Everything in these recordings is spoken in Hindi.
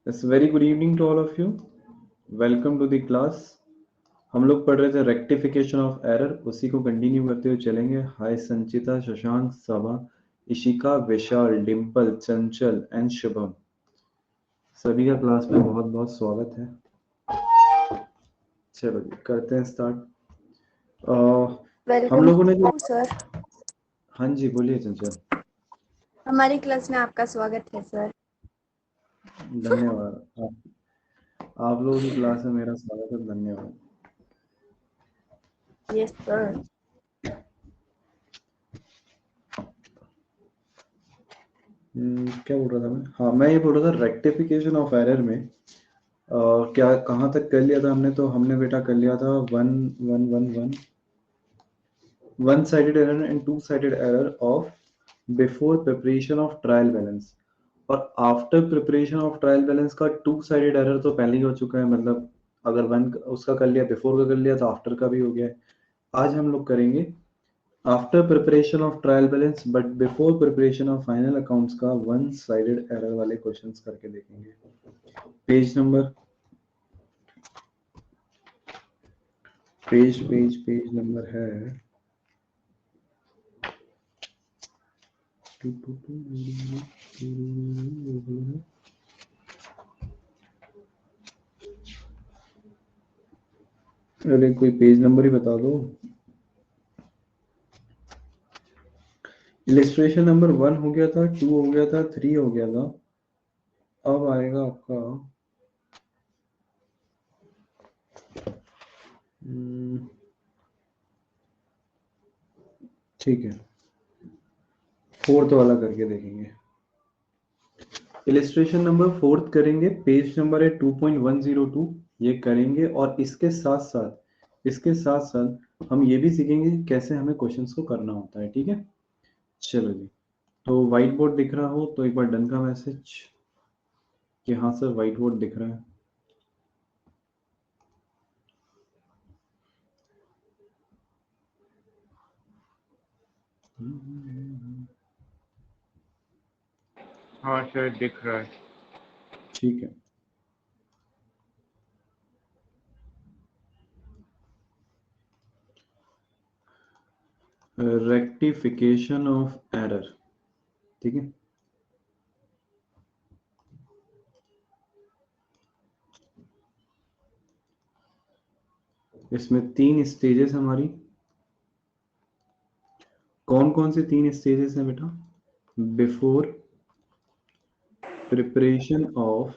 It's very good evening to all of you. Welcome to the class. हम लोग पढ़ रहे थे रेक्टिफिकेशन ऑफ एरर, उसी को कंटिन्यू करते हुए चलेंगे। हाय संचिता, शशांक, सबा, इशिका, विशाल, डिम्पल, चंचल एंड शुभम, सभी का क्लास में बहुत बहुत स्वागत है। चलो जी करते हैं स्टार्ट। हम वेलकम लोगों ने जो सर। हाँ जी बोलिए चंचल। हमारी क्लास में आपका स्वागत है सर। धन्यवाद। आप लोगों की क्लास में मेरा स्वागत है, धन्यवाद। Yes sir. क्या बोल रहा था मैं? हाँ, मैं ये बोल रहा था रेक्टिफिकेशन ऑफ एरर में क्या कहाँ तक कर लिया था हमने? तो हमने बेटा कर लिया था one sided error and two sided error of before preparation of trial balance, और after preparation of trial balance का टू साइडेड एरर तो पहले ही हो चुका है। मतलब अगर वन उसका कर लिया, बिफोर का कर लिया, तो आफ्टर का भी हो गया है। आज हम लोग करेंगे after preparation of trial balance but before preparation of final accounts का वन साइडेड एरर वाले क्वेश्चंस करके देखेंगे। पेज नंबर है अरे कोई पेज नंबर ही बता दो। इलिस्ट्रेशन नंबर 1 हो गया था, 2 हो गया था, 3 हो गया था। अब आएगा आपका ठीक है, फोर्थ वाला करके देखेंगे। इलिस्ट्रेशन नंबर फोर्थ करेंगे, पेज नंबर है 2.102, ये करेंगे। और इसके साथ साथ हम ये भी सीखेंगे कि कैसे हमें क्वेश्चंस को करना होता है। ठीक है, चलो जी। तो व्हाइट बोर्ड दिख रहा हो तो एक बार डन का मैसेज कि हाँ सर व्हाइट बोर्ड दिख रहा है। हाँ सर दिख रहा है। ठीक है, रेक्टिफिकेशन ऑफ एरर। ठीक है, इसमें 3 स्टेजेस हमारी। कौन कौन से 3 स्टेजेस हैं बेटा? Before preparation of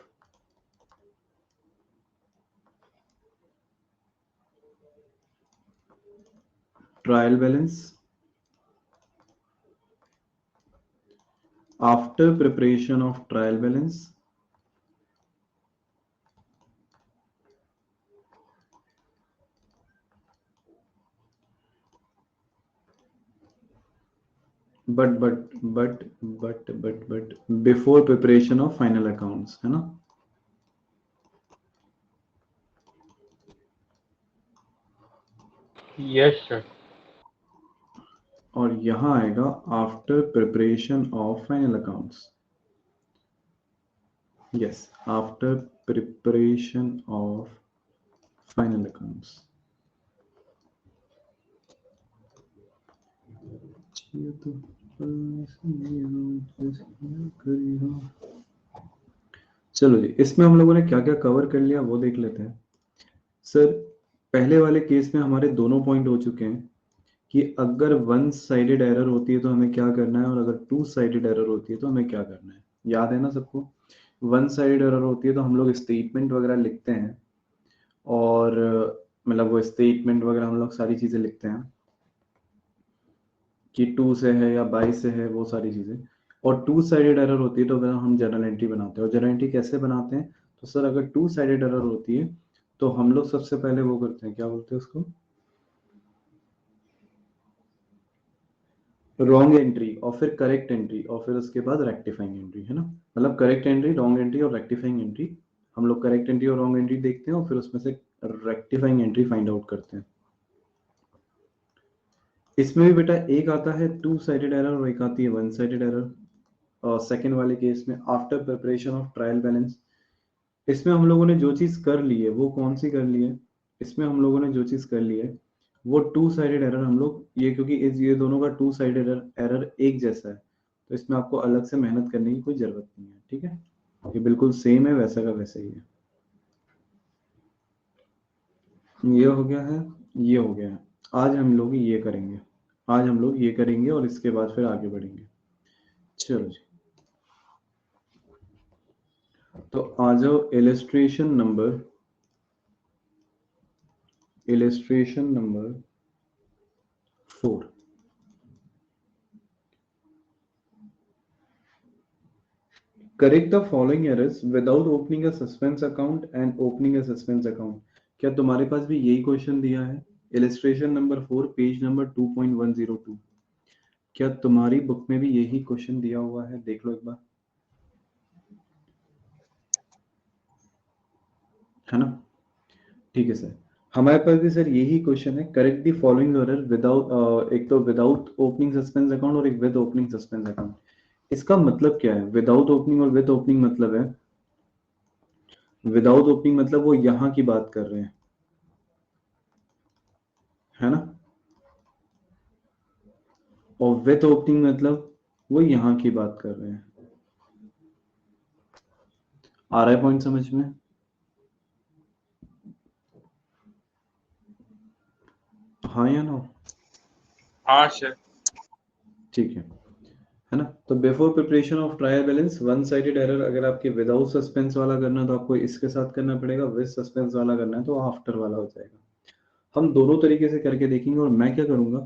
trial balance, after preparation of trial balance, but before preparation of final accounts, है ना? Yes sir. और यहां आएगा after preparation of final accounts. Yes, after preparation of final accounts. चलो जी, इसमें हम लोगों ने क्या क्या कवर कर लिया वो देख लेते हैं। सर पहले वाले केस में हमारे दोनों पॉइंट हो चुके हैं कि अगर वन साइडेड एरर होती है तो हमें क्या करना है, और अगर टू साइडेड एरर होती है तो हमें क्या करना है। याद है ना सबको? वन साइडेड एरर होती है तो हम लोग स्टेटमेंट वगैरह लिखते हैं, और मतलब वो स्टेटमेंट वगैरह हम लोग सारी चीजें लिखते हैं कि टू से है या बाई से है, वो सारी चीजें। और टू साइडेड एरर होती है तो फिर हम जर्नल एंट्री बनाते हैं। और जर्नल एंट्री कैसे बनाते हैं? तो सर अगर टू साइडेड एरर होती है तो हम लोग सबसे पहले वो करते हैं, क्या बोलते हैं उसको, रॉन्ग एंट्री, और फिर करेक्ट एंट्री, और फिर उसके बाद रेक्टिफाइंग एंट्री, है ना? मतलब करेक्ट एंट्री, रॉन्ग एंट्री और रेक्टिफाइंग एंट्री। हम लोग करेक्ट एंट्री और रॉन्ग एंट्री देखते हैं और फिर उसमें से रेक्टिफाइंग एंट्री फाइंड आउट करते हैं। इसमें भी बेटा एक आता है टू साइडेड एरर और एक आती है वन साइडेड एरर। सेकेंड वाले केस में after preparation of trial balance, इसमें हम लोगों ने जो चीज कर ली है वो कौन सी कर ली है? इसमें हम लोगों ने जो चीज कर ली है वो टू साइडेड एरर हम लोग ये, क्योंकि ये दोनों का टू साइडेड एरर एक जैसा है, तो इसमें आपको अलग से मेहनत करने की कोई जरूरत नहीं है। ठीक है, ये बिल्कुल सेम है, वैसा का वैसा ही है। ये हो गया है, ये हो गया है। आज हम लोग ये करेंगे, आज हम लोग ये करेंगे और इसके बाद फिर आगे बढ़ेंगे। चलो जी, तो आ जाओ illustration number 4। Correct the following errors without opening a suspense account and opening a suspense account. क्या तुम्हारे पास भी यही क्वेश्चन दिया है? Illustration number 4 page number 2.102। क्या तुम्हारी बुक में भी यही क्वेश्चन दिया हुआ है? देख लो एक बार, है ना? ठीक है सर, हमारे पास भी सर यही क्वेश्चन है। Correct the following error without, एक तो विदाउट ओपनिंग सस्पेंस अकाउंट और एक विद ओपनिंग सस्पेंस अकाउंट। इसका मतलब क्या है? विदाउट ओपनिंग और विद ओपनिंग मतलब है, विदाउट ओपनिंग मतलब वो यहाँ की बात कर रहे हैं, है ना? और विद ओपनिंग मतलब वो यहाँ की बात कर रहे हैं। आ रहा है पॉइंट समझ में? हाँ या नो? हाँ सर। ठीक है ना? तो before preparation of trial balance one sided error अगर आपके विदाउट सस्पेंस वाला करना है तो आपको इसके साथ करना पड़ेगा, विद सस्पेंस वाला करना है तो आफ्टर वाला हो जाएगा। हम दोनों तरीके से करके देखेंगे। और मैं क्या करूंगा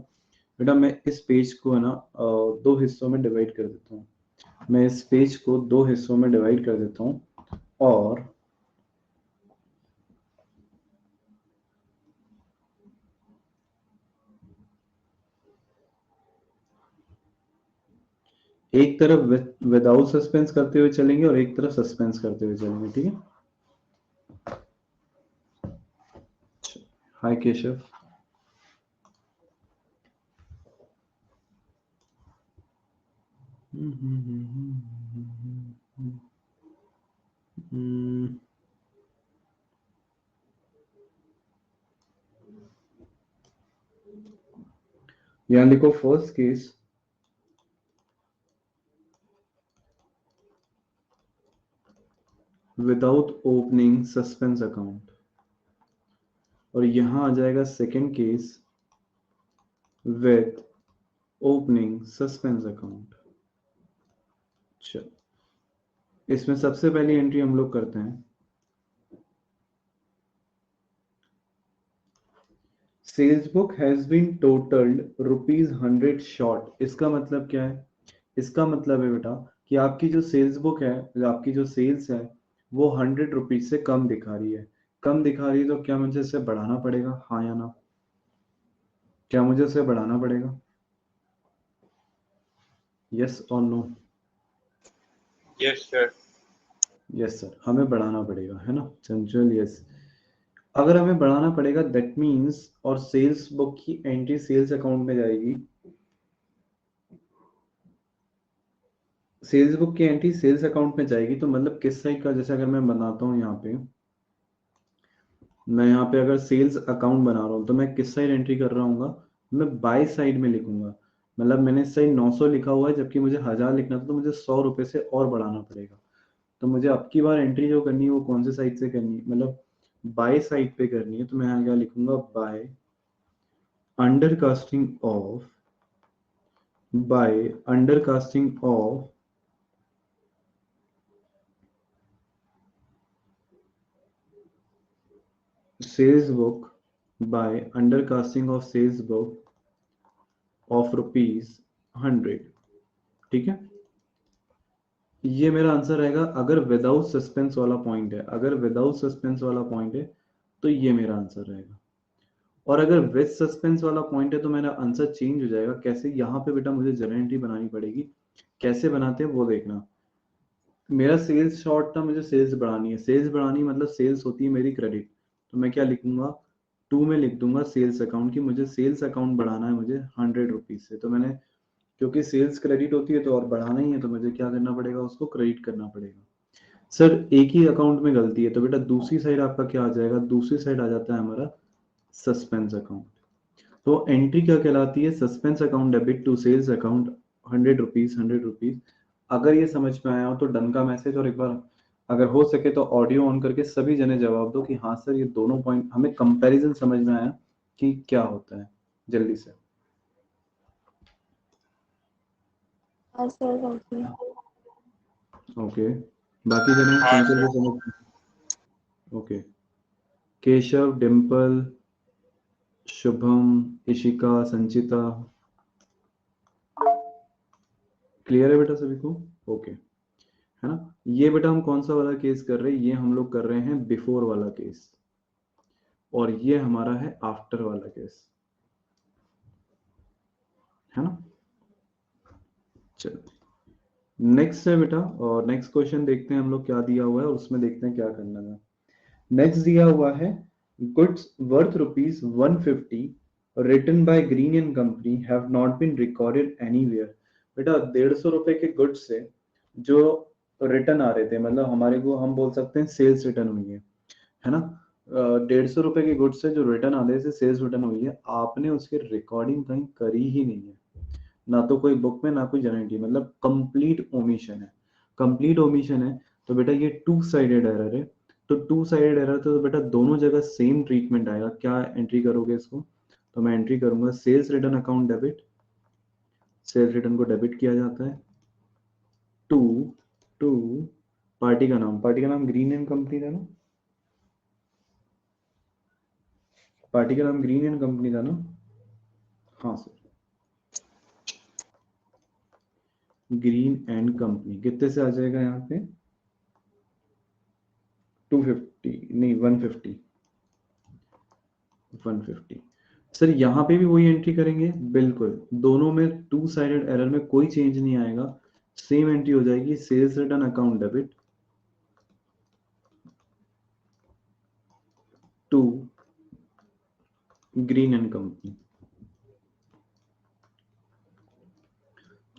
बेटा, मैं इस पेज को है ना दो हिस्सों में डिवाइड कर देता हूँ। मैं इस पेज को दो हिस्सों में डिवाइड कर देता हूँ और एक तरफ विदाउट सस्पेंस करते हुए चलेंगे और एक तरफ सस्पेंस करते हुए चलेंगे। ठीक है? हाय केशव। यहाँ लिखो first case without opening suspense account, और यहां आ जाएगा second case with opening suspense account. चलो, इसमें सबसे पहली एंट्री हम लोग करते हैं, sales book has been totalled ₹100 short. इसका मतलब क्या है? इसका मतलब है बेटा कि आपकी जो सेल्स बुक है, आपकी जो सेल्स है वो ₹100 से कम दिखा रही है। कम दिखा रही है तो क्या मुझे इसे बढ़ाना पड़ेगा? हाँ या ना? क्या मुझे इसे बढ़ाना पड़ेगा? यस और no? Yes sir. Yes sir, हमें बढ़ाना पड़ेगा, है ना चंचल? यस, अगर हमें बढ़ाना पड़ेगा दैट मीन्स, और सेल्स बुक की एंट्री सेल्स अकाउंट में जाएगी, सेल्स बुक की एंट्री सेल्स अकाउंट में जाएगी, तो मतलब किस साइड का? जैसे अगर मैं बनाता हूँ यहाँ पे, मैं यहाँ पे अगर सेल्स अकाउंट बना रहा हूँ तो मैं किस साइड एंट्री कर रहा हूँ? मैं बाय साइड में लिखूंगा। मतलब मैंने इस साइड 900 लिखा हुआ है जबकि मुझे 1000 लिखना था, तो मुझे ₹100 से और बढ़ाना पड़ेगा। तो मुझे अब की बार एंट्री जो करनी है वो कौन से साइड से करनी है? मतलब बाय साइड पे करनी है। तो मैं यहाँ क्या लिखूंगा? By undercasting of, by undercasting of sales book, by undercasting of sales book of ₹100। ठीक है, ये मेरा आंसर रहेगा अगर विदाउट सस्पेंस वाला पॉइंट है। अगर विदाउट सस्पेंस वाला पॉइंट है तो ये मेरा आंसर रहेगा। और अगर विद सस्पेंस वाला पॉइंट है तो मेरा आंसर चेंज हो जाएगा। कैसे? यहाँ पे बेटा मुझे जर्नल एंट्री बनानी पड़ेगी। कैसे बनाते हैं वो देखना। मेरा सेल्स शॉर्ट था, मुझे सेल्स बढ़ानी है। सेल्स बढ़ानी मतलब सेल्स होती है मेरी क्रेडिट, तो मैं क्या लिखूंगा? 2 में लिख दूंगा सेल्स अकाउंट की, मुझे सेल्स अकाउंट बढ़ाना है मुझे ₹100 से। तो मैंने, क्योंकि सेल्स क्रेडिट होती है तो और बढ़ाना ही है तो मुझे क्या करना पड़ेगा? उसको क्रेडिट करना पड़ेगा। सर एक ही अकाउंट में गलती है तो बेटा दूसरी साइड आपका क्या आ जाएगा, दूसरी साइड आ जाता है हमारा सस्पेंस अकाउंट। तो एंट्री क्या कहलाती है, suspense account debit to sales account 100 rupees 100 rupees. अगर ये समझ में आया हो तो डन का मैसेज, और एक बार अगर हो सके तो ऑडियो ऑन करके सभी जने जवाब दो कि हाँ सर ये दोनों पॉइंट हमें कंपैरिजन समझ में आया कि क्या होता है, जल्दी से। हाँ सर, ओके। ओके, बाकी जने हाँ चंचल सर। को समझ। ओके, केशव, डिम्पल, शुभम, इशिका, संचिता, क्लियर है बेटा सभी को? ओके, है ना। ये बेटा हम कौन सा वाला केस कर रहे हैं, ये हम लोग कर रहे हैं बिफोर वाला केस, और ये हमारा है आफ्टर वाला केस, है ना। चलो नेक्स्ट है बेटा, और नेक्स्ट क्वेश्चन देखते हैं हम लोग क्या दिया हुआ है, और उसमें देखते हैं क्या करना है। नेक्स्ट दिया हुआ है goods worth ₹150 returned by Green and company have not been recorded anywhere. बेटा 150 रुपए के गुड्स से जो रिटर्न आ रहे थे, मतलब हमारे को हम बोल सकते हैं सेल्स रिटर्न हुई है ना। 150 रुपए के गुड्स से जो रिटर्न आने से सेल्स रिटर्न हुई है, आपने उसकी रिकॉर्डिंग कहीं करी ही नहीं है, ना तो कोई बुक में ना कोई जर्नल, मतलब कंप्लीट ओमिशन है। कंप्लीट ओमिशन है तो बेटा ये टू साइडेड एरर है। तो टू साइडेड एरर तो बेटा दोनों जगह सेम ट्रीटमेंट आएगा। क्या एंट्री करोगे इसको, तो मैं एंट्री करूंगा sales return account debit, sales return को डेबिट किया जाता है टू टू पार्टी का नाम, पार्टी का नाम ग्रीन एंड कंपनी था ना, पार्टी का नाम ग्रीन एंड कंपनी था ना। हाँ सर, ग्रीन एंड कंपनी कितने से आ जाएगा यहाँ पे, 250 नहीं 150, 150। सर यहाँ पे भी वही एंट्री करेंगे, बिल्कुल दोनों में टू साइडेड एरर में कोई चेंज नहीं आएगा, सेम एंट्री हो जाएगी sales return account debit to Green and company.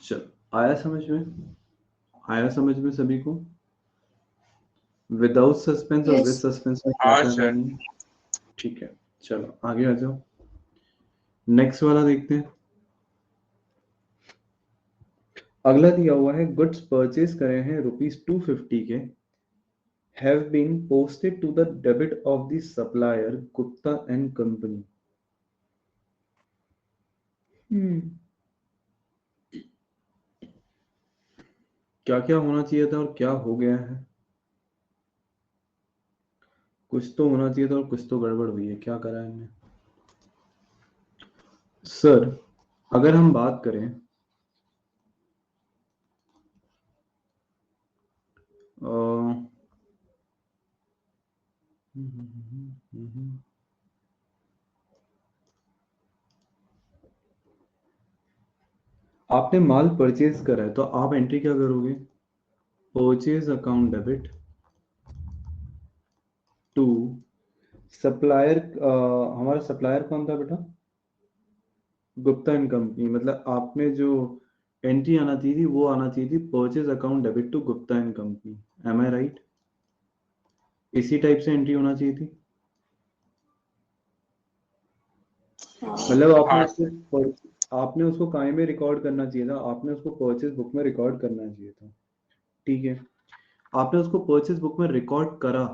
चल आया समझ में, आया समझ में सभी को, विदाउट सस्पेंस और विद यस। सस्पेंस में क्या हाँ क्या सर। करनी है। ठीक है, चलो आगे आ जाओ, नेक्स्ट वाला देखते हैं। अगला दिया हुआ है गुड्स परचेज करे हैं ₹250 के, have been posted to the debit of the supplier Gupta and Company। क्या क्या होना चाहिए था और क्या हो गया है, कुछ तो होना चाहिए था और कुछ तो गड़बड़ हुई है, क्या करा है हमने। सर अगर हम बात करें आपने माल परचेज करा है तो आप एंट्री क्या करोगे, purchase account debit to supplier. हमारा सप्लायर कौन था बेटा, गुप्ता एंड कंपनी, मतलब आपने जो एंट्री आना चाहिए थी वो आना चाहिए थी purchase account debit to Gupta and company, am I right? इसी टाइप से एंट्री होना चाहिए थी, हाँ। मतलब हाँ आपने उसको काय में रिकॉर्ड करना चाहिए था, आपने उसको परचेज बुक में रिकॉर्ड करना चाहिए था। ठीक है, आपने उसको परचेज बुक में रिकॉर्ड करा,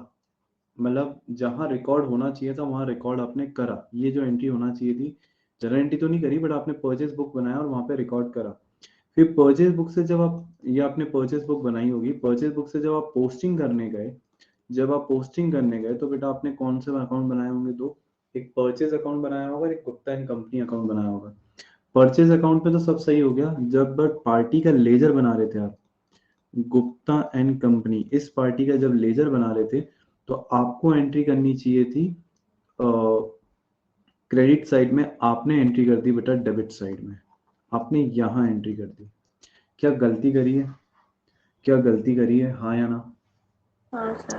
मतलब जहां रिकॉर्ड होना चाहिए था वहां रिकॉर्ड आपने करा, ये जो एंट्री होना चाहिए थी, जनरल एंट्री तो नहीं करी बट आपने परचेज बुक बनाया और वहां पे रिकॉर्ड करा। फिर परचेज बुक से जब आप, ये आपने परचेज बुक बनाई होगी, परचेज बुक से जब आप पोस्टिंग करने गए, जब आप पोस्टिंग करने गए तो बेटा आपने कौन से अकाउंट बनाए होंगे, दो, एक परचेज अकाउंट बनाया होगा, एक गुप्ता एंड कंपनी अकाउंट बनाया होगा। परचेज अकाउंट पे तो सब सही हो गया, जब बट पार्टी का लेजर बना रहे थे आप, गुप्ता एंड कंपनी इस पार्टी का जब लेजर बना रहे थे तो आपको एंट्री करनी चाहिए थी क्रेडिट साइड में, आपने एंट्री कर दी बेटा डेबिट साइड में, आपने यहाँ एंट्री कर दी। क्या गलती करी है, क्या गलती करी है, हाँ या ना? हाँ सर।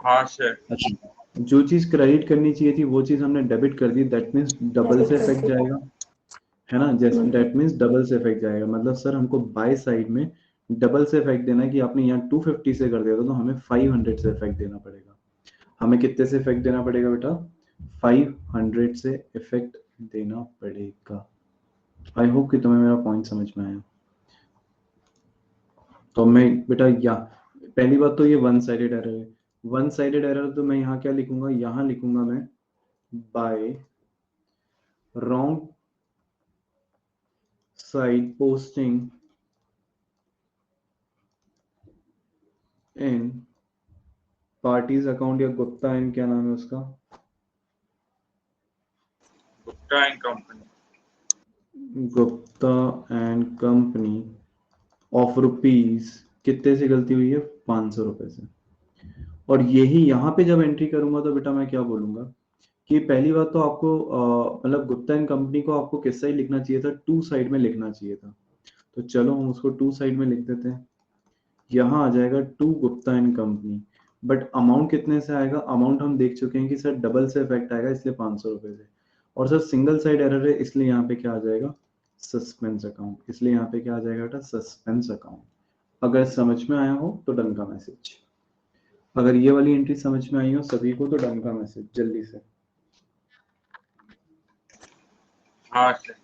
हाँ सर। अच्छा, जो चीज क्रेडिट करनी चाहिए थी वो चीज हमने डेबिट कर दी, दैट मीन्स डबल डेबिट से कर इफेक्ट दी। जाएगा, है ना, जैसे दैट मीन्स डबल से इफेक्ट जाएगा, मतलब सर हमको बाय साइड में डबल से इफेक्ट देना है कि आपने यहाँ 250 से कर दिया था तो हमें 500 से इफेक्ट देना पड़ेगा। हमें कितने से इफेक्ट देना पड़ेगा बेटा? 500 से इफेक्ट देना पड़ेगा। आई होप कि तुम्हें मेरा पॉइंट समझ में आया। तो मैं बेटा पहली बात तो ये वन साइडेड एरर है। वन साइडेड एरर तो मैं यहाँ क्या लिखूंगा? यहाँ लिखूंगा मैं by wrong side posting in parties account, या गुप्ता एंड क्या नाम है उसका? Gupta and company. Gupta and company of rupees, कितने से गलती हुई है? 500 रुपए से। और यही यहाँ पे जब एंट्री करूंगा तो बेटा मैं क्या बोलूंगा कि पहली बात तो आपको मतलब गुप्ता एंड कंपनी को आपको किस साइड लिखना चाहिए था? टू साइड में लिखना चाहिए था। तो चलो हम उसको टू साइड में लिख देते हैं। यहाँ आ जाएगा to Gupta and company, but amount कितने से आएगा? अमाउंट हम देख चुके हैं कि सर डबल से इफेक्ट आएगा, इसलिए 500 रुपए से। और सर सिंगल साइड एरर है, इसलिए यहाँ पे क्या आ जाएगा? Suspense account. इसलिए यहाँ पे क्या आ जाएगा बेटा? Suspense account. अगर समझ में आया हो तो डन का मैसेज। अगर ये वाली एंट्री समझ में आई हो सभी को तो डन का मैसेज जल्दी से। हाँ सर।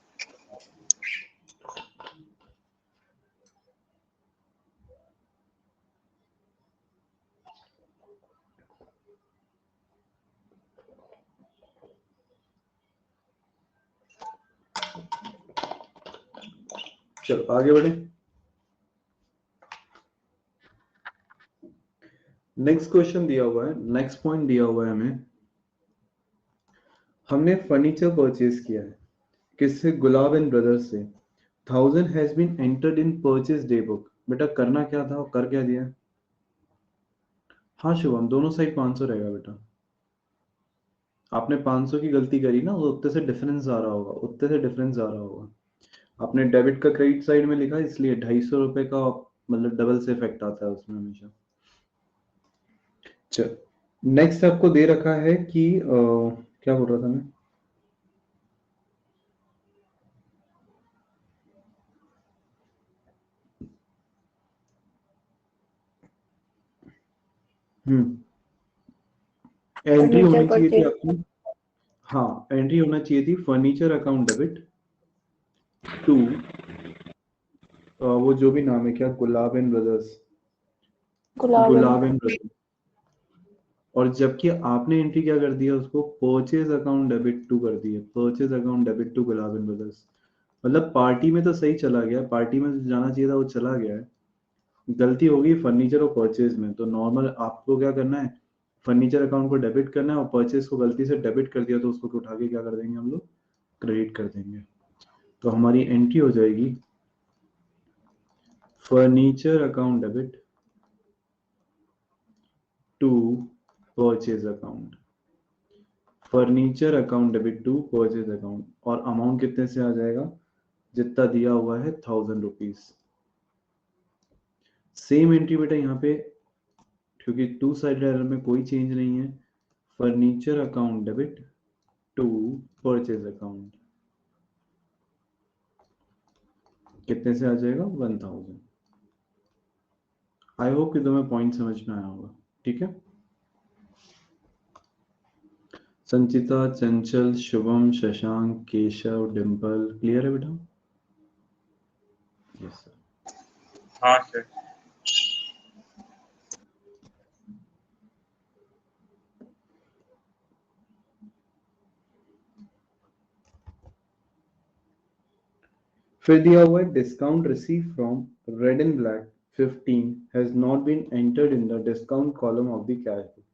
चलो आगे बढ़े। नेक्स्ट क्वेश्चन दिया हुआ है, नेक्स्ट पॉइंट दिया हुआ है हमें। हमने फर्नीचर परचेज किया है, किससे? गुलाब एंड ब्रदर्स से। 1000 has been entered in purchase day book. बेटा करना क्या था और कर क्या दिया? हाँ शुभम, दोनों साइड 500 रहेगा बेटा। आपने 500 की गलती करी ना, तो उत्ते से डिफरेंस आ रहा होगा, उत्ते से डिफरेंस आ रहा होगा। आपने डेबिट का क्रेडिट साइड में लिखा, इसलिए 250 रुपए का मतलब डबल से इफेक्ट आता है उसमें हमेशा। चल नेक्स्ट आपको दे रखा है कि क्या बोल रहा था मैं? एंट्री फर्नीचर होनी चाहिए थी परचेज। आपकी। हाँ एंट्री होना चाहिए थी फर्नीचर अकाउंट डेबिट टू वो जो भी नाम है, क्या? Gulab and brothers. Gulab and Gulab and brothers. और जबकि आपने एंट्री क्या कर दिया? उसको परचेज अकाउंट डेबिट टू कर दिया। Purchase account debit to Gulab and brothers. मतलब पार्टी में तो सही चला गया, पार्टी में जो जाना चाहिए था वो चला गया है। गलती होगी फर्नीचर और परचेज में। तो नॉर्मल आपको क्या करना है? फर्नीचर अकाउंट को डेबिट करना है, और परचेज को गलती से डेबिट कर दिया तो उसको उठा के क्या कर देंगे हम लोग? क्रेडिट कर देंगे। तो हमारी एंट्री हो जाएगी furniture account debit to purchase account. Furniture account debit to purchase account. और अमाउंट कितने से आ जाएगा? जितना दिया हुआ है 1000 रुपीज। सेम एंट्री बेटा यहाँ पे, क्योंकि टू साइड एरर में कोई चेंज नहीं है। Furniture account debit to purchase account कितने से आ जाएगा? 1000। आई होप कि तुम्हें पॉइंट समझ में आया होगा। ठीक है। संचिता, चंचल, शुभम, शशांक, केशव, डिंपल, क्लियर है बेटा? Yes sir. हाँ सर। फिर दिया हुआ है discount receive from red and black 15 has not been entered in the discount column of the cash book.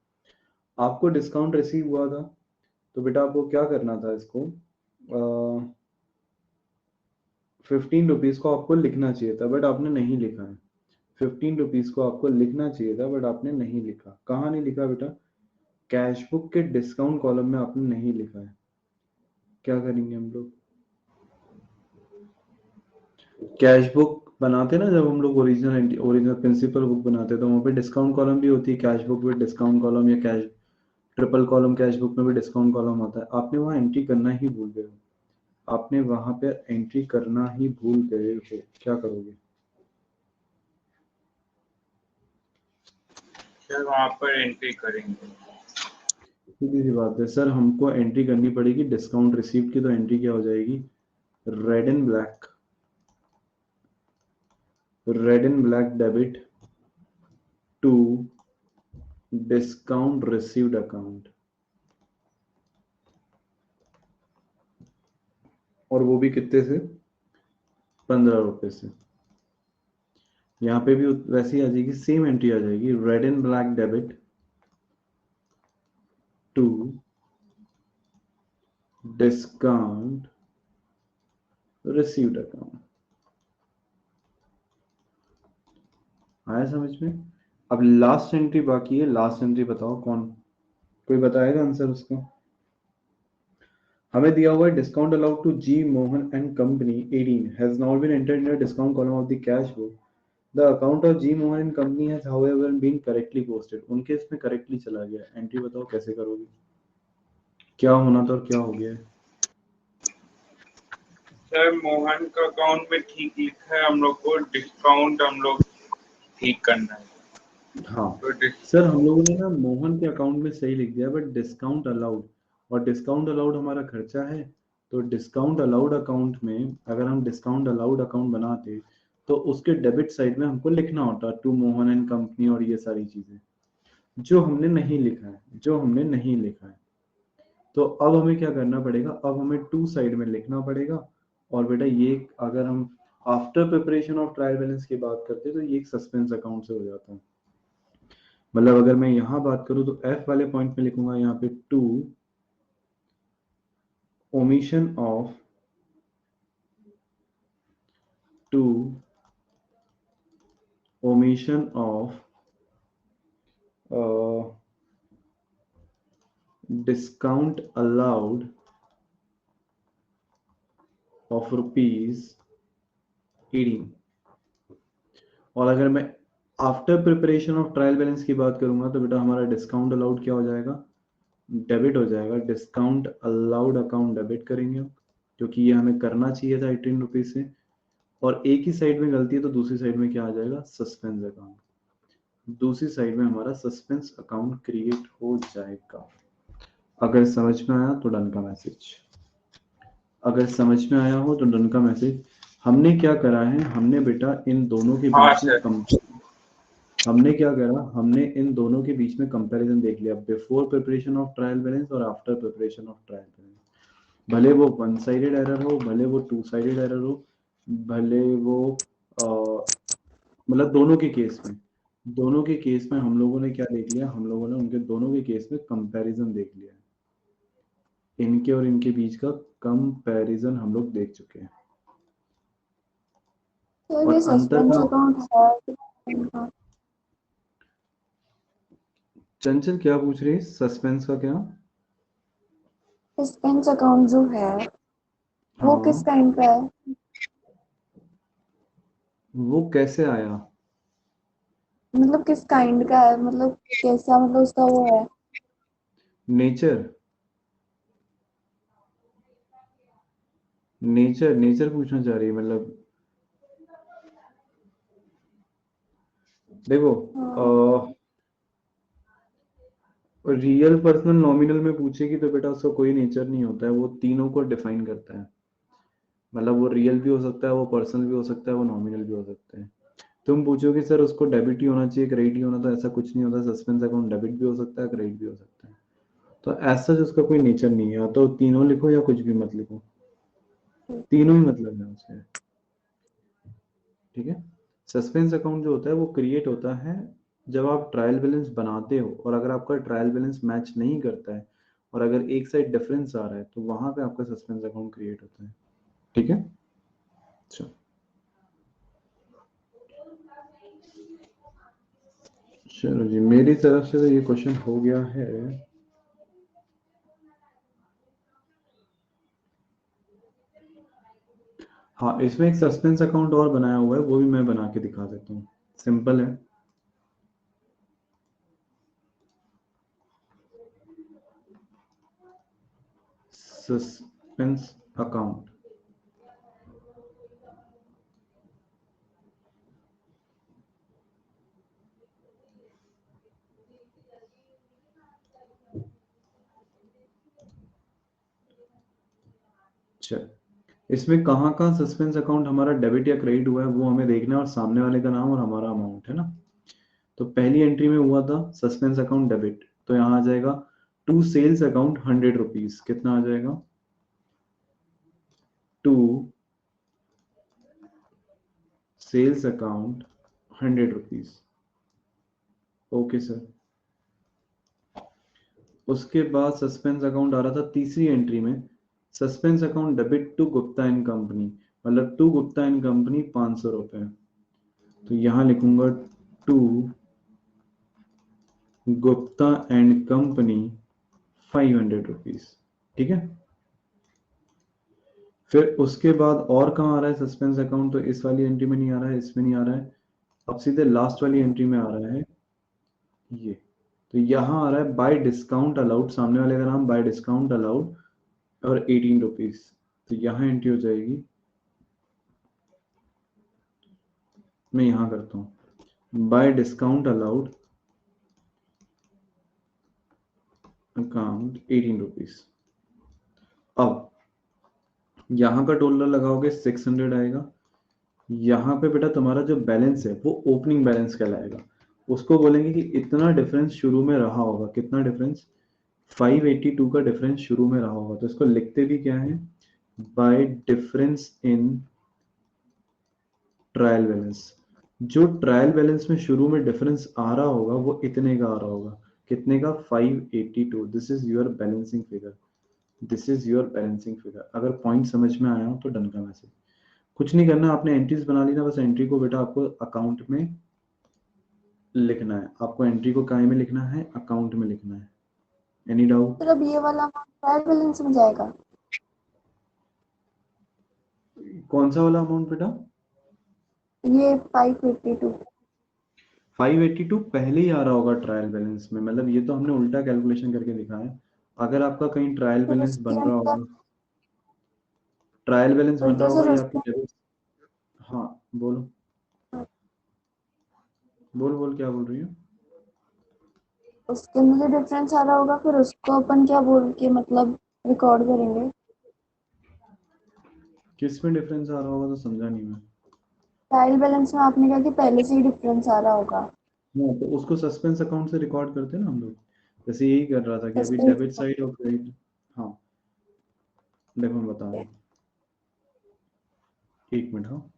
आपको डिस्काउंट रिसीव हुआ था, तो बेटा आपको क्या करना था? इसको 15 रुपीज को आपको लिखना चाहिए था, बट आपने नहीं लिखा है। 15 रुपीज को आपको लिखना चाहिए था, बट आपने नहीं लिखा। कहाँ नहीं लिखा बेटा? कैश बुक के डिस्काउंट कॉलम में आपने नहीं लिखा है। क्या करेंगे हम लोग? कैश बुक बनाते ना जब हम लोग ओरिजिनल प्रिंसिपल बुक बनाते हैं, तो वहाँ पे डिस्काउंट कॉलम भी होती है। कैश बुक में डिस्काउंट कॉलम, या cash triple column cash book में भी डिस्काउंट कॉलम होता है। आपने वहाँ एंट्री करना ही भूल गए हो। आपने वहां पे एंट्री करना ही भूल गए हो। क्या करोगे? सर वहाँ पर एंट्री करेंगे। सीधी सी बात है सर, हमको एंट्री करनी पड़ेगी डिस्काउंट रिसीव्ड की। तो एंट्री क्या हो जाएगी? Red and black, red and black debit to discount received account, और वो भी कितने से? 15 रुपए से। यहाँ पे भी वैसे ही आ जाएगी, सेम एंट्री आ जाएगी, red and black debit to discount received account. आया समझ में? अब लास्ट एंट्री बाकी है। लास्ट एंट्री बताओ कौन, कोई बताएगा आंसर उसका? हमें दिया हुआ है discount allowed to G Mohan and company 18 has now been entered in the discount column of the cash book. The account of G Mohan and company has however been correctly posted. उनके इसमें करेक्टली चला गया। एंट्री बताओ कैसे करोगे? क्या होना था और क्या हो गया है? सर मोहन का अकाउंट में ठीक लिखा है, हम लोग को डिस्काउंट हम लोग ठीक करना है। हाँ तो सर, हम लोगों ने ना मोहन के अकाउंट में सही लिख दिया, बट डिस्काउंट अलाउड, और डिस्काउंट अलाउड हमारा खर्चा है। तो डिस्काउंट अलाउड अकाउंट में अगर हम डिस्काउंट अलाउड अकाउंट बनाते तो उसके डेबिट साइड में हमको लिखना होता टू मोहन एंड कंपनी और ये सारी चीजें, जो हमने नहीं लिखा है, जो हमने नहीं लिखा है। तो अब हमें क्या करना पड़ेगा? अब हमें टू साइड में लिखना पड़ेगा। और बेटा ये अगर हम after preparation of trial balance की बात करते हैं तो ये एक सस्पेंस अकाउंट से हो जाता है। मतलब अगर मैं यहाँ बात करूँ तो एफ वाले पॉइंट में लिखूंगा यहाँ पे to omission of to omission of discount allowed of ₹18। और अगर मैं after preparation of trial balance की बात करूंगा तो बेटा हमारा डिस्काउंट अलाउड क्या हो जाएगा? डेबिट हो जाएगा। डिस्काउंट अलाउड अकाउंट डेबिट करेंगे हम, क्योंकि ये हमें करना चाहिए था 18 रुपीज से। और एक ही साइड में गलती है तो दूसरी साइड में क्या आ जाएगा? Suspense account. दूसरी साइड में हमारा सस्पेंस अकाउंट क्रिएट हो जाएगा। अगर समझ में आया तो डन का मैसेज, अगर समझ में आया हो तो डन का मैसेज। हमने क्या करा है? हमने बेटा इन दोनों के हाँ बीच में सर। हमने क्या करा? हमने इन दोनों के बीच में कंपैरिजन देख लिया, before preparation of trial balance और after preparation of trial balance. भले वो वन साइडेड एरर हो, भले वो टू साइडेड एरर हो, भले वो मतलब दोनों के केस में हम लोगों ने क्या देख लिया? हम लोगों ने उनके दोनों के केस में कंपैरिजन देख लिया। इनके और इनके बीच का कंपैरिजन हम लोग देख चुके हैं। तो और ये अंतर सस्पेंस का अकाउंट है। चंचल क्या पूछ रही है? सस्पेंस का क्या? सस्पेंस अकाउंट जो है वो किस हाँ, काइंड का है? वो कैसे आया? मतलब किस काइंड का है, मतलब कैसा, मतलब उसका वो है। नेचर, नेचर नेचर पूछना चाह रही है मतलब। देखो, हाँ। रियल पर्सनल नॉमिनल में पूछेगी तो बेटा उसका कोई नेचर नहीं होता है, वो तीनों को डिफाइन करता है। मतलब वो रियल भी हो सकता है, वो पर्सनल भी हो सकता है, वो नॉमिनल भी हो सकता है। तुम पूछोगे सर उसको डेबिट ही होना चाहिए, क्रेडिट ही होना, तो ऐसा कुछ नहीं होता। सस्पेंस अकाउंट डेबिट भी हो सकता है, क्रेडिट भी हो सकता है। तो ऐसा उसका कोई नेचर नहीं है। या तो तीनों लिखो या कुछ भी मत लिखो, तीनों ही मतलब है उसके। ठीक है। सस्पेंस अकाउंट जो होता है वो क्रिएट होता है जब आप ट्रायल बैलेंस बनाते हो, और अगर आपका ट्रायल बैलेंस मैच नहीं करता है और अगर एक साइड डिफरेंस आ रहा है तो वहां पे आपका सस्पेंस अकाउंट क्रिएट होता है। ठीक है। अच्छा, चलो जी, मेरी तरफ से तो ये क्वेश्चन हो गया है। हाँ, इसमें एक सस्पेंस अकाउंट और बनाया हुआ है, वो भी मैं बना के दिखा देता हूँ। सिंपल है। सस्पेंस अकाउंट, चल, इसमें कहाँ कहाँ सस्पेंस अकाउंट हमारा डेबिट या क्रेडिट हुआ है वो हमें देखना है, और सामने वाले का नाम और हमारा अमाउंट है ना। तो पहली एंट्री में हुआ था सस्पेंस अकाउंट डेबिट, तो यहाँ आ जाएगा टू सेल्स अकाउंट 100 रुपीज। कितना आ जाएगा? To sales account 100 rupees. Okay sir. उसके बाद सस्पेंस अकाउंट आ रहा था तीसरी एंट्री में, suspense account debit to Gupta and company, मतलब टू गुप्ता एंड कंपनी 500 रुपए। तो यहां लिखूंगा to Gupta and company 500 rupees. ठीक है। फिर उसके बाद और कहाँ आ रहा है सस्पेंस अकाउंट? तो इस वाली एंट्री में नहीं आ रहा है, इसमें नहीं आ रहा है, अब सीधे लास्ट वाली एंट्री में आ रहा है ये। तो यहाँ आ रहा है बाय डिस्काउंट अलाउड, सामने वाले का नाम बाय डिस्काउंट अलाउड और 18 रुपीज। तो यहाँ एंट्री हो जाएगी, मैं यहाँ करता हूँ bye discount allowed account 18 rupees. अब यहाँ का टोटल लगाओगे 600 आएगा। यहाँ पे बेटा तुम्हारा जो बैलेंस है वो ओपनिंग बैलेंस कहलाएगा, उसको बोलेंगे कि इतना डिफरेंस शुरू में रहा होगा। कितना डिफरेंस? 582 का डिफरेंस शुरू में रहा होगा। तो इसको लिखते भी क्या है? Bye difference in trial balance. जो ट्रायल बैलेंस में शुरू में डिफरेंस आ रहा होगा वो इतने का आ रहा होगा। कितने का? 582। This is your balancing figure, this is your balancing figure. अगर पॉइंट समझ में आया हो तो डन का मैसेज। कुछ नहीं करना, आपने एंट्रीज बना ली ना, बस एंट्री को बेटा आपको अकाउंट में लिखना है। आपको एंट्री को काय में लिखना है? अकाउंट में लिखना है। Any doubt? फिर अब ये वाला अमाउंट ट्रायल बैलेंस में जाएगा? कौन सा वाला अमाउंट बेटा? ये 582 582 पहले ही आ रहा होगा ट्रायल बैलेंस में, मतलब ये तो हमने उल्टा कैलकुलेशन करके दिखाया है। अगर आपका कहीं ट्रायल फिर बैलेंस उसके बन रहा अंदर होगा, ट्रायल बैलेंस फिर बन रहा तो होगा सर या आपकी उसके डेबिट। हाँ बोलो, बोल बोल क्या बोल रही हो? उसके अंदर जो डिफरेंस आ रहा होगा फिर उसको अपन क्या बोल के मतलब रिकॉर्ड करेंगे? किस में डिफरेंस आ रहा होगा तो समझा नहीं मैं। ट्रायल बैलेंस में आपने कहा कि पहले से ही डिफरेंस आ रहा होगा। हाँ तो उसको सस्पेंस अकाउंट से रिकॉर्ड करते हैं ना हम लोग, जैसे यही कर रहा था कि अभी सस्पेंस डेबिट साइड और क्रेडिट। हाँ देखो मैं बता रहा हूँ, एक मिनट। हाँ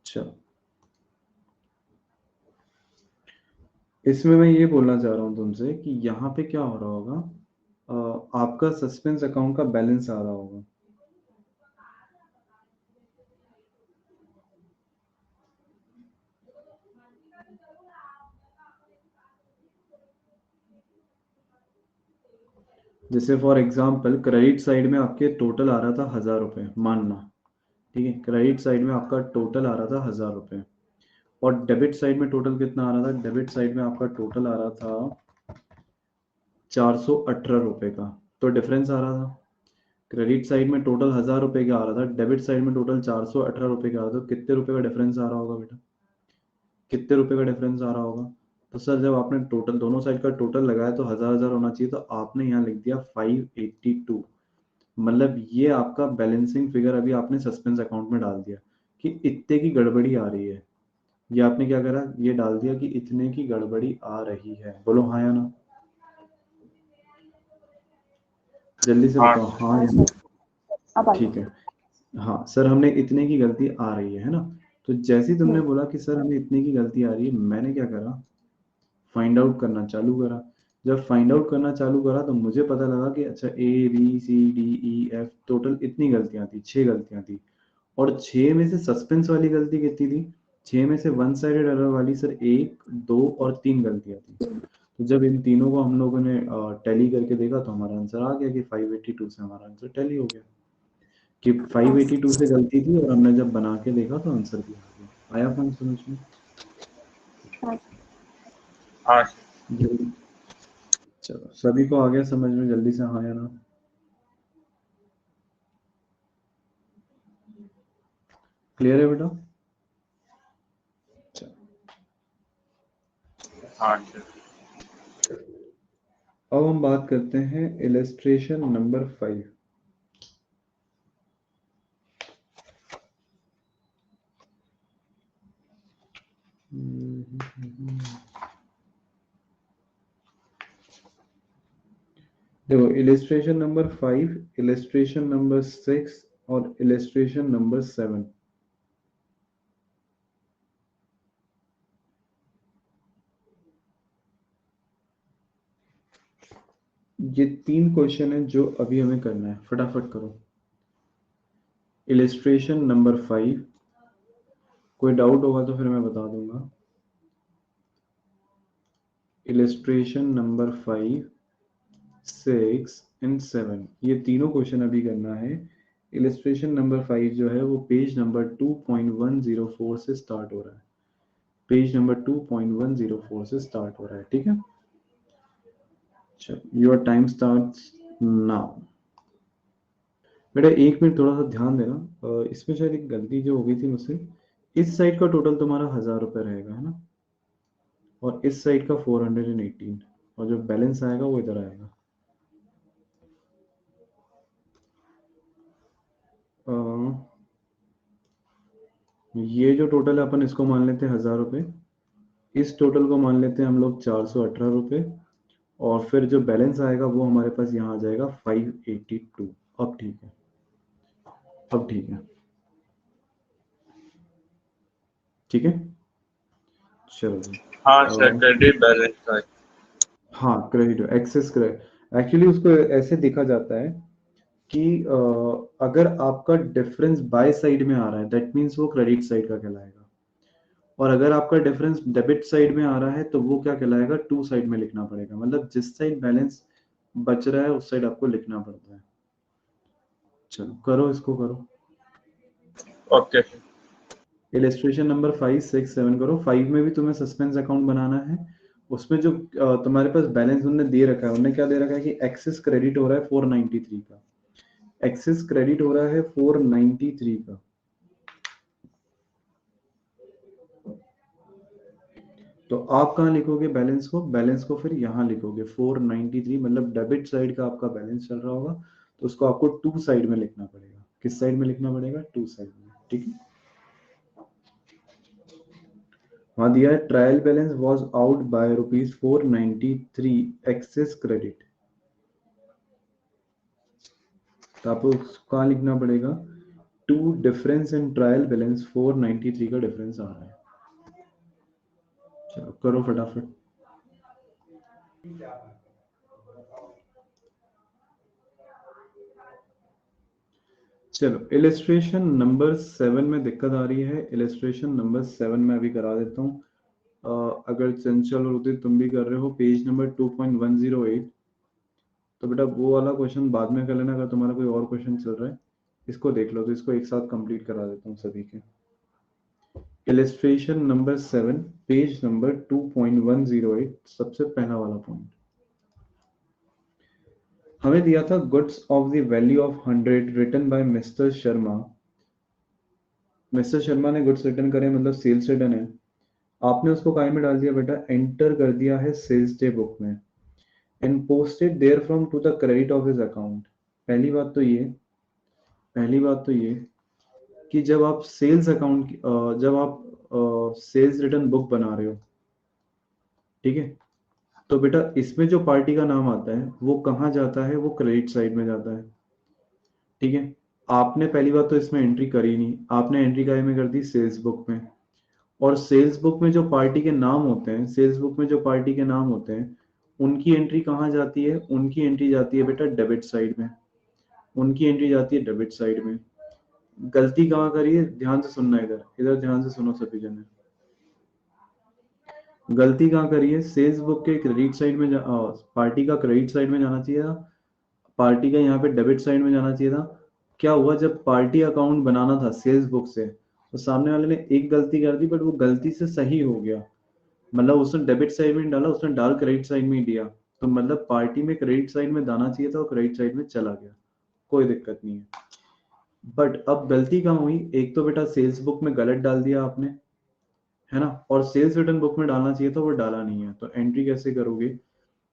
चलो, इसमें मैं ये बोलना चाह रहा हूँ तुमसे कि यहाँ पे क्या हो रहा होगा, आपका सस्पेंस अकाउंट का बैलेंस आ रहा होगा। जैसे फॉर एग्जांपल क्रेडिट साइड में आपके टोटल आ रहा था 1000 रुपये मानना, ठीक है। क्रेडिट साइड में आपका टोटल आ रहा था 1000 रुपये, और डेबिट साइड में टोटल कितना आ रहा था? डेबिट साइड में आपका टोटल आ रहा था 418 रुपये का। तो डिफरेंस आ रहा था, क्रेडिट साइड में टोटल 1000 रुपये का आ रहा था, डेबिट साइड में टोटल 418 रुपये का आ रहा था। तो कितने रुपए का डिफरेंस आ रहा होगा बेटा? कितने रुपए का डिफरेंस आ रहा होगा? तो सर जब आपने टोटल दोनों साइड का टोटल लगाया तो 1000 होना चाहिए, तो आपने यहाँ लिख दिया 582। मतलब ये आपका बैलेंसिंग फिगर अभी आपने सस्पेंस अकाउंट में डाल दिया कि इतने की गड़बड़ी आ रही है। ये आपने क्या करा? ये डाल दिया कि इतने की गड़बड़ी आ रही है। बोलो हाँ या ना, जल्दी से हाँ बताओ हाँ हाँ या ना। सर अब आई। ठीक है। हाँ सर, हमने इतने की गलती आ रही है ना। तो जैसे ही तुमने बोला कि सर हमें इतने की गलती आ रही है, मैंने क्या करा? फाइंड आउट करना चालू करा। जब फाइंड आउट करना चालू करा तो मुझे पता लगा कि अच्छा ABCDEF टोटल इतनी गलतियां थी, 6 गलतियां थी। और 6 में से सस्पेंस वाली गलती कितनी थी? 6 में से वन साइडेड एरर वाली सर 1, 2 और 3 गलतियां थी। तो जब इन तीनों को हम लोगों ने टैली करके देखा तो हमारा आंसर आ गया कि 582 से हमारा आंसर टैली हो गया कि 582 से गलती थी, और हमने जब बना के देखा तो आंसर भी आ गया। आया पॉइंट समझ में? हाँ हाँ जल्दी चलो, सभी को आ गया समझ में? जल्दी से हाँ या ना। क्लियर है बेटा? चलो, हाँ सर। अब हम बात करते हैं इलस्ट्रेशन नंबर 5। देखो, इलस्ट्रेशन नंबर 5, इलस्ट्रेशन नंबर 6 और इलस्ट्रेशन नंबर 7। ये 3 क्वेश्चन है जो अभी हमें करना है, फटाफट करो। इलस्ट्रेशन नंबर 5, कोई डाउट होगा तो फिर मैं बता दूंगा। इलस्ट्रेशन नंबर 5, 6 एंड 7, ये तीनों क्वेश्चन अभी करना है। इलस्ट्रेशन नंबर 5 जो है वो पेज नंबर 2.104 से स्टार्ट हो रहा है। पेज नंबर 2.104 से स्टार्ट हो रहा है, ठीक है? चलो, योर टाइम स्टार्ट्स नाउ। बेटा 1 मिनट थोड़ा सा ध्यान देना। इसमें शायद एक गलती जो हो गई थी मुझसे। इस साइड का टोटल तुम्हारा 1000 रुपये रहेगा, है ना? और इस साइड का 418, और जो बैलेंस आएगा वो इधर आएगा। ये जो टोटल है अपन इसको मान लेते हैं 1000 रुपये। इस टोटल को मान लेते हैं हम लोग 418 रुपये। और फिर जो बैलेंस आएगा वो हमारे पास यहाँ आ जाएगा 582। अब ठीक है, अब ठीक है, ठीक है। चलो जी। हाँ सर, क्रेडिट बैलेंस का। हाँ, क्रेडिट, एक्सेस क्रेडिट। एक्चुअली उसको ऐसे देखा जाता है कि अगर आपका डिफरेंस बाय साइड में आ रहा है, दैट मीन्स वो क्रेडिट साइड का कहलाएगा। और अगर आपका डिफरेंस डेबिट साइड में आ रहा है तो वो क्या कहलाएगा? टू साइड में लिखना पड़ेगा। मतलब जिस साइड बैलेंस बच रहा है उस साइड आपको लिखना पड़ता है। चलो करो, इसको करो। ओके। इलस्ट्रेशन नंबर 5, 6, 7 करो। 5 में भी तुम्हें सस्पेंस अकाउंट बनाना है। उसमें जो तुम्हारे पास बैलेंस उन्होंने दे रखा है, उन्होंने क्या दे रखा है कि एक्सेस क्रेडिट हो रहा है 493 का। एक्सेस क्रेडिट हो रहा है 493 का। तो आप कहाँ लिखोगे बैलेंस को? बैलेंस को फिर यहाँ लिखोगे 493, मतलब डेबिट साइड का आपका बैलेंस चल रहा होगा, तो उसको आपको टू साइड में लिखना पड़ेगा। किस साइड में लिखना पड़ेगा? टू साइड में, ठीक है। वहां दिया है trial balance was out by ₹493 excess credit. तो आपको कहाँ लिखना पड़ेगा? To difference in trial balance 493 का डिफरेंस आ रहा है। चलो करो फटाफट। चलो, इलस्ट्रेशन नंबर 7 में दिक्कत आ रही है। इलस्ट्रेशन नंबर 7 में अभी करा देता हूँ। अगर चंचल और उदित तुम भी कर रहे हो, पेज नंबर 2.108, तो बेटा वो वाला क्वेश्चन बाद में कर लेना। अगर तुम्हारा कोई और क्वेश्चन चल रहा है इसको देख लो, तो इसको एक साथ कंप्लीट करा देता हूँ सभी के। इलस्ट्रेशन नंबर 7, पेज नंबर 2.108, सबसे पहला वाला पॉइंट हमें दिया था। Goods of the value of 100 returned by mister Sharma. Mister Sharma ने गुड्स रिटर्न करे, मतलब सेल्स रिटर्न है। आपने उसको काय में डाल दिया बेटा? एंटर कर दिया है सेल्स डे बुक में, and posted there from to the credit of his account. पहली बात तो ये, पहली बात तो ये कि जब आप सेल्स अकाउंट, जब आप सेल्स रिटर्न बुक बना रहे हो, ठीक है, तो बेटा इसमें जो पार्टी का नाम आता है वो कहाँ जाता है? वो क्रेडिट साइड में जाता है, ठीक है। आपने पहली बात तो इसमें एंट्री करी नहीं, आपने एंट्री काय में कर दी? सेल्स बुक में। और सेल्स बुक में जो पार्टी के नाम होते हैं, सेल्स बुक में जो पार्टी के नाम होते हैं, उनकी एंट्री कहाँ जाती है? उनकी एंट्री जाती है बेटा डेबिट साइड में। उनकी एंट्री जाती है डेबिट साइड में। गलती कहाँ करी है? ध्यान से सुनना, इधर इधर ध्यान से सुनो सभी जने। गलती कहाँ करी है? सेल्स बुक के क्रेडिट साइड में पार्टी का क्रेडिट साइड में जाना चाहिए था, पार्टी का यहाँ पे डेबिट साइड में जाना चाहिए था। क्या हुआ? जब पार्टी अकाउंट बनाना था सेल्स बुक से, तो सामने वाले ने एक गलती कर दी, बट वो गलती से सही हो गया। मतलब उसने डेबिट साइड में डाला, उसने डाल क्रेडिट साइड में ही दिया, तो मतलब पार्टी में क्रेडिट साइड में दाना चाहिए था और क्रेडिट साइड में चला गया, कोई दिक्कत नहीं है। बट अब गलती कहाँ हुई, एक तो बेटा सेल्स बुक में गलत डाल दिया आपने, है ना, और सेल्स रिटर्न बुक में डालना चाहिए था, वो डाला नहीं है, तो एंट्री कैसे करोगे?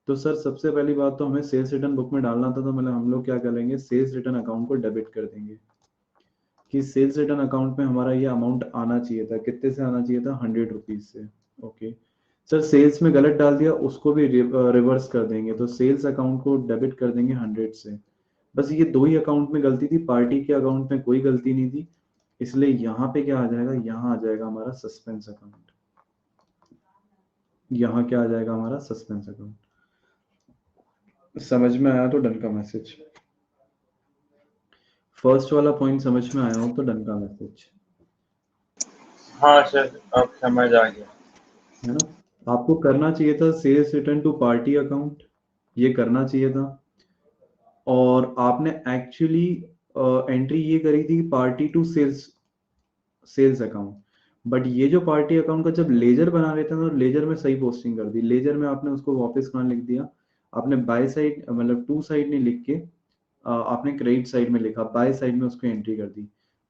तो सर सबसे पहली बात तो हमें सेल्स रिटर्न बुक में डालना था, तो मतलब हम लोग क्या करेंगे, सेल्स रिटर्न अकाउंट को डेबिट कर देंगे कि सेल्स रिटर्न अकाउंट में हमारा ये अमाउंट आना चाहिए था, कितने से आना चाहिए था, 100 रुपीज से। ओके सर, सेल्स में गलत डाल दिया, उसको भी रिवर्स कर देंगे, तो सेल्स अकाउंट को डेबिट कर देंगे 100 से। बस ये दो ही अकाउंट में गलती थी, पार्टी के अकाउंट में कोई गलती नहीं थी, इसलिए यहाँ पे क्या आ जाएगा, यहाँ आ जाएगा हमारा सस्पेंस अकाउंट। यहाँ क्या आ जाएगा हमारा सस्पेंस अकाउंट। समझ में आया तो डन का मैसेज, फर्स्ट वाला पॉइंट समझ में आया हो तो डन का मैसेज, हाँ सर, अब समझ आ गया। है ना। आपको करना चाहिए था sales return to party account, ये करना चाहिए था, और आपने एक्चुअली एंट्री ये करी थी party to sales sales account, but ये जो पार्टी अकाउंट का जब लेजर बना रहे थे ना, लेजर में सही पोस्टिंग कर दी, लेजर में आपने उसको वापस कहाँ लिख दिया, आपने बाय साइड मतलब टू साइड नहीं लिख के आपने क्रेडिट साइड में लिखा, बाय साइड में उसको एंट्री कर दी,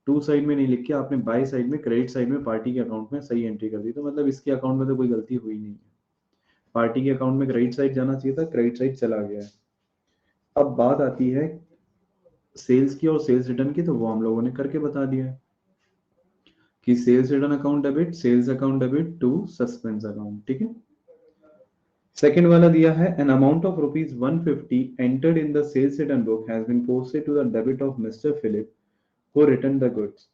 टू साइड में नहीं लिख के आपने बाय साइड में क्रेडिट साइड में पार्टी के अकाउंट में सही एंट्री कर दी, तो मतलब इसके अकाउंट में तो कोई गलती हुई नहीं है, पार्टी के अकाउंट में क्रेडिट साइड जाना चाहिए था, क्रेडिट साइड चला गया है। अब बात आती है सेल्स की और सेल्स रिटर्न की, तो वो हम लोगों ने करके बता दिया है कि sales return account debit, sales account debit to suspense account, ठीक है। सेकंड वाला दिया है an amount of rupees 150 entered in the sales return book has been posted to the debit of mister Philip who return the goods.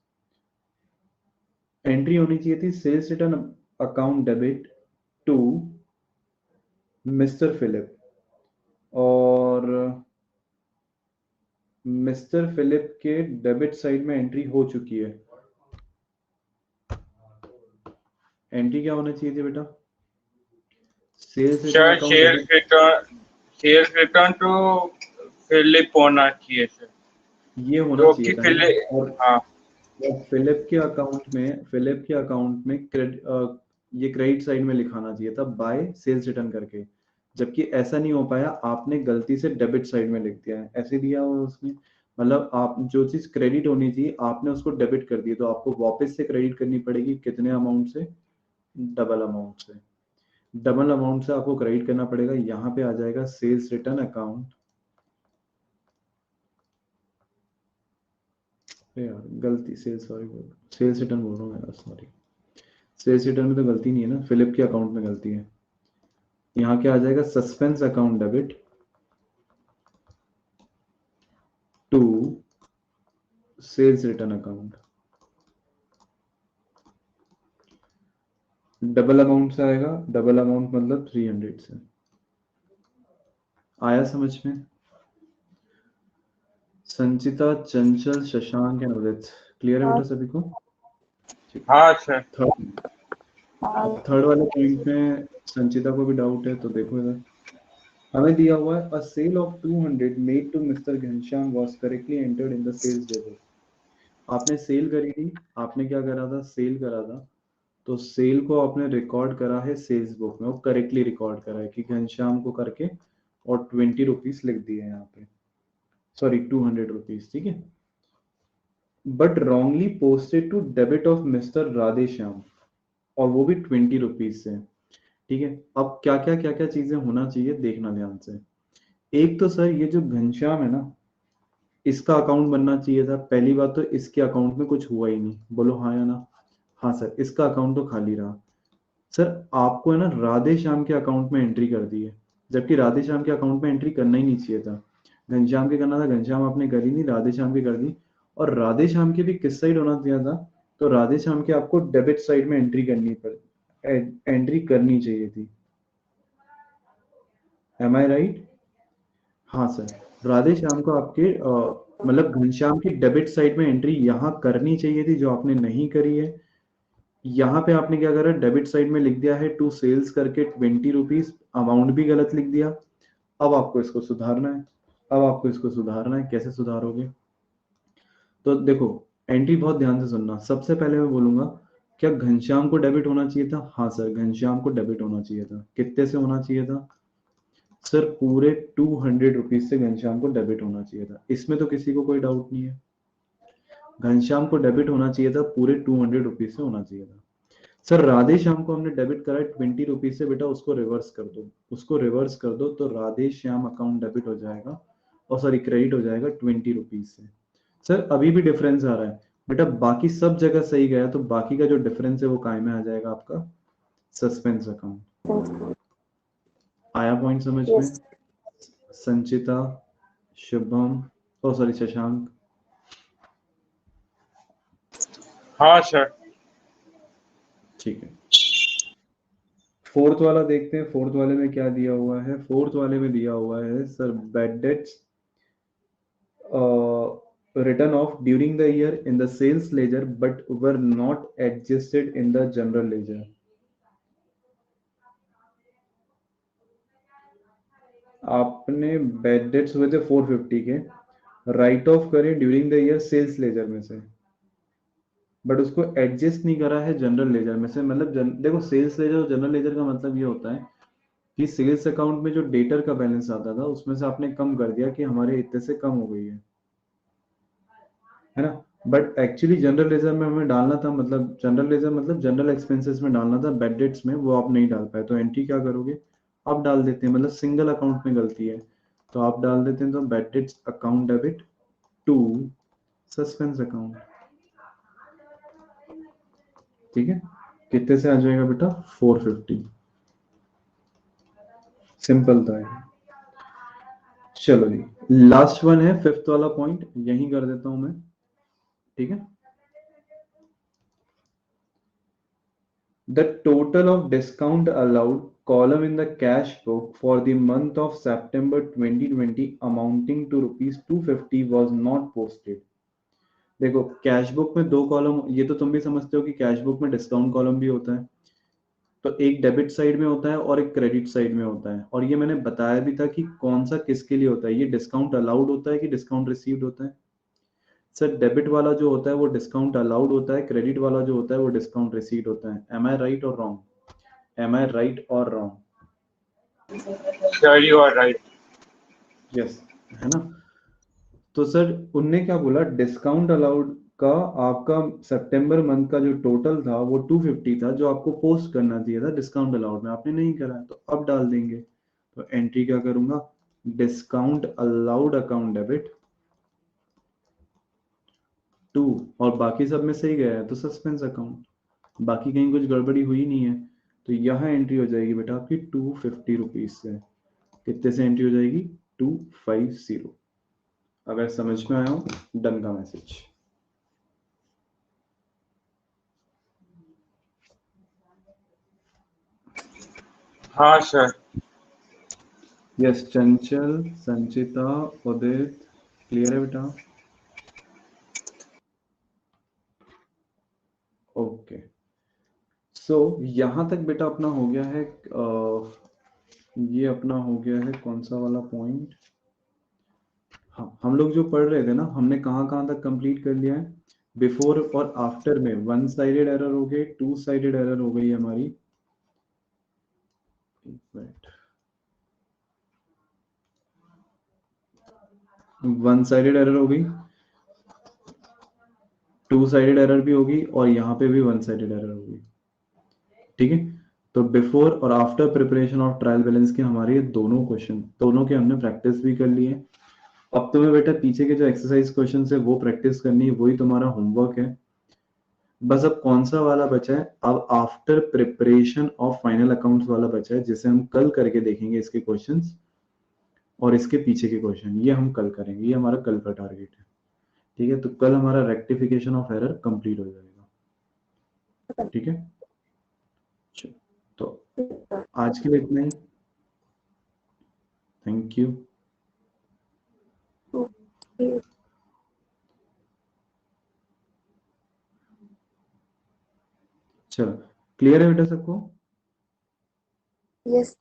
Entry होनी चाहिए थी sales return account debit to mister Philip, और मिस्टर फिलिप के डेबिट साइड में एंट्री हो चुकी है। एंट्री क्या होना चाहिए थी बेटा, sales return sir account debit, sales return to Philip होना चाहिए सर, ये होना जो चाहिए कि था, है ना। फिलिप, और हाँ फिलिप के अकाउंट में, फिलिप के अकाउंट में ये क्रेडिट साइड में लिखाना चाहिए था बाय सेल्स रिटर्न करके, जबकि ऐसा नहीं हो पाया, आपने गलती से डेबिट साइड में लिख दिया है, ऐसे दिया हुआ उसमें, मतलब आप जो चीज क्रेडिट होनी थी आपने उसको डेबिट कर दी, तो आपको वापस से क्रेडिट करनी पड़ेगी, कितने अमाउंट से, डबल अमाउंट से, डबल अमाउंट से आपको क्रेडिट करना पड़ेगा, यहाँ पे आ जाएगा सेल्स रिटर्न अकाउंट, यार गलती सेल्स रिटर्न बोल रहा हूँ यार, सॉरी, सेल्स रिटर्न में तो गलती नहीं है ना, फिलिप के अकाउंट में गलती है, यहाँ क्या आ जाएगा, suspense account debit to sales return account, double amount से आएगा, डबल अमाउंट मतलब 300 से, आया समझ में। संचिता, चंचल, शशांक एंड उदित, क्लियर है बेटा सभी को? हाँ सर। थर्ड, अब थर्ड वाले पॉइंट में संचिता को भी डाउट है, तो देखो इधर हमें दिया हुआ है a sale of 200 made to mister Ghanshyam was correctly entered in the sales debit. आपने सेल करी थी, आपने क्या करा था, सेल करा था, तो सेल को आपने रिकॉर्ड करा है सेल्स बुक में, वो करेक्टली रिकॉर्ड करा है कि घनश्याम को करके, और 20 रुपीज लिख दिए यहाँ पे, सॉरी 200 रुपीज, ठीक है, but wrongly posted to debit of mister Radheshyam, और वो भी 20 रुपीज से, ठीक है। अब क्या क्या चीजें होना चाहिए देखना ध्यान से। एक तो सर ये जो घनश्याम है ना, इसका अकाउंट बनना चाहिए था, पहली बात तो इसके अकाउंट में कुछ हुआ ही नहीं, बोलो हाँ या ना। हाँ सर, इसका अकाउंट तो खाली रहा। सर आपको है ना राधे श्याम के अकाउंट में एंट्री कर दी है, जबकि राधे श्याम के अकाउंट में एंट्री करना ही नहीं चाहिए था, घनश्याम के करना था, घनश्याम आपने करी नहीं, राधे श्याम की कर दी, और राधे श्याम के भी किस साइड होना चाहिए था, तो राधे श्याम के आपको डेबिट साइड में एंट्री करनी चाहिए थी। M I right? हाँ सर, राधे श्याम को आपके मतलब घनश्याम की डेबिट साइड में एंट्री यहाँ करनी चाहिए थी, जो आपने नहीं करी है। यहाँ पे आपने क्या करा, डेबिट साइड में लिख दिया है टू सेल्स करके 20 रुपीज, अमाउंट भी गलत लिख दिया। अब आपको इसको सुधारना है, अब आपको इसको सुधारना है, कैसे सुधारोगे? तो देखो, एंट्री बहुत ध्यान से सुनना, सबसे पहले मैं बोलूंगा क्या घनश्याम को डेबिट होना चाहिए था? हाँ सर, घनश्याम को डेबिट होना चाहिए था। कितने से होना चाहिए था सर? पूरे 200 रुपीज से घनश्याम को डेबिट होना चाहिए था। इसमें तो किसी को कोई डाउट नहीं है। घनश्याम को डेबिट होना चाहिए था, पूरे 200 रुपीज से होना चाहिए था। सर राधे श्याम को हमने डेबिट करा 20 रुपीज से, बेटा उसको रिवर्स कर दो, उसको रिवर्स कर दो तो राधे श्याम अकाउंट डेबिट हो जाएगा, और सॉरी क्रेडिट हो जाएगा 20 रुपीज से। सर अभी भी डिफरेंस आ रहा है बेटा, बाकी सब जगह सही गया तो बाकी का जो डिफरेंस है वो काय में आ जाएगा आपका सस्पेंस अकाउंट। आया पॉइंट समझ में? यस संचिता, शुभम, ओ सॉरी शशांक। हाँ सर। ठीक है, फोर्थ वाला देखते हैं। फोर्थ वाले में क्या दिया हुआ है? फोर्थ वाले में दिया हुआ है sir bad debts written off during the year in the sales ledger but were not adjusted in the general ledger. आपने बैड डेट्स हुए थे 450 के, राइट ऑफ करे during the year sales ledger में से, बट उसको एडजस्ट नहीं करा है जनरल लेजर में से। मतलब देखो सेल्स लेजर और जनरल लेजर का मतलब ये होता है कि सेल्स अकाउंट में जो डेटर का बैलेंस आता था उसमें से आपने कम कर दिया कि हमारे इतने से कम हो गई है ना। बट एक्चुअली जनरल लेजर में हमें डालना था, मतलब जनरल लेजर मतलब जनरल एक्सपेंसेस में डालना था, बैड डेट्स में वो आप नहीं डाल पाए, तो एंट्री क्या करोगे? आप डाल देते हैं, मतलब सिंगल अकाउंट में गलती है तो आप डाल देते हैं, तो bad debts account debit to suspense account. ठीक है, कितने से आ जाएगा बेटा? 450। सिंपल था ये। चलो जी, लास्ट वन है, फिफ्थ वाला पॉइंट यही कर देता हूं मैं। ठीक है, the total of discount allowed column in the cash book for the month of September 2020 amounting to rupees 250 was not posted. देखो कैश बुक में दो कॉलम, ये तो तुम भी समझते हो कि कैश बुक में डिस्काउंट कॉलम भी होता है, तो एक डेबिट साइड में होता है और एक क्रेडिट साइड में होता है, और ये मैंने बताया भी था कि कौन सा किसके लिए होता है। ये डिस्काउंट अलाउड होता है कि डिस्काउंट रिसीव्ड होता है? सर डेबिट वाला जो होता है वो डिस्काउंट अलाउड होता है, क्रेडिट वाला जो होता है वो डिस्काउंट रिसीव्ड होता है। एम आई राइट और रॉन्ग? एम आई राइट और wrong? Sir you are right. Yes, है ना। तो सर उनने क्या बोला, डिस्काउंट अलाउड का आपका सितंबर मंथ का जो टोटल था वो 250 था, जो आपको पोस्ट करना चाहिए था डिस्काउंट अलाउड में, आपने नहीं करा, तो अब डाल देंगे। तो एंट्री क्या करूंगा? Discount allowed account debit to, और बाकी सब में सही गया है तो सस्पेंस अकाउंट, बाकी कहीं कुछ गड़बड़ी हुई नहीं है, तो यहाँ एंट्री हो जाएगी बेटा आपकी 250 रुपीज से। कितने से एंट्री हो जाएगी? 250। अगर समझ में आया हो डन का मैसेज। हाँ सर। यस, चंचल, संचिता, उदित, क्लियर है बेटा? ओके, सो यहां तक बेटा अपना हो गया है। ये अपना हो गया है कौन सा वाला पॉइंट? हाँ, हम लोग जो पढ़ रहे थे ना, हमने कहाँ कहाँ तक कंप्लीट कर लिया है? बिफोर और आफ्टर में वन साइडेड एरर हो गई, टू साइडेड एरर हो गई हमारी। एक मिनट, वन साइडेड एरर हो गई, टू साइडेड एरर भी होगी, और यहाँ पे भी वन साइडेड एरर होगी। ठीक है, तो बिफोर और after preparation of trial balance के हमारे ये दोनों क्वेश्चन, दोनों के हमने प्रैक्टिस भी कर ली है। अब तुम्हें बेटा पीछे के जो एक्सरसाइज क्वेश्चन है वो प्रैक्टिस करनी है, वही तुम्हारा होमवर्क है। बस अब कौन सा वाला बचा है? अब after preparation of final accounts वाला बचा है, जिसे हम कल करके देखेंगे इसके क्वेश्चंस, और इसके पीछे के क्वेश्चन ये हम कल करेंगे, ये हमारा कल का टारगेट है। ठीक है, तो कल हमारा रेक्टिफिकेशन ऑफ एरर कंप्लीट हो जाएगा। ठीक है, चलो, तो आज के लिए इतना ही। Thank you. चलो, क्लियर है बेटा सबको? यस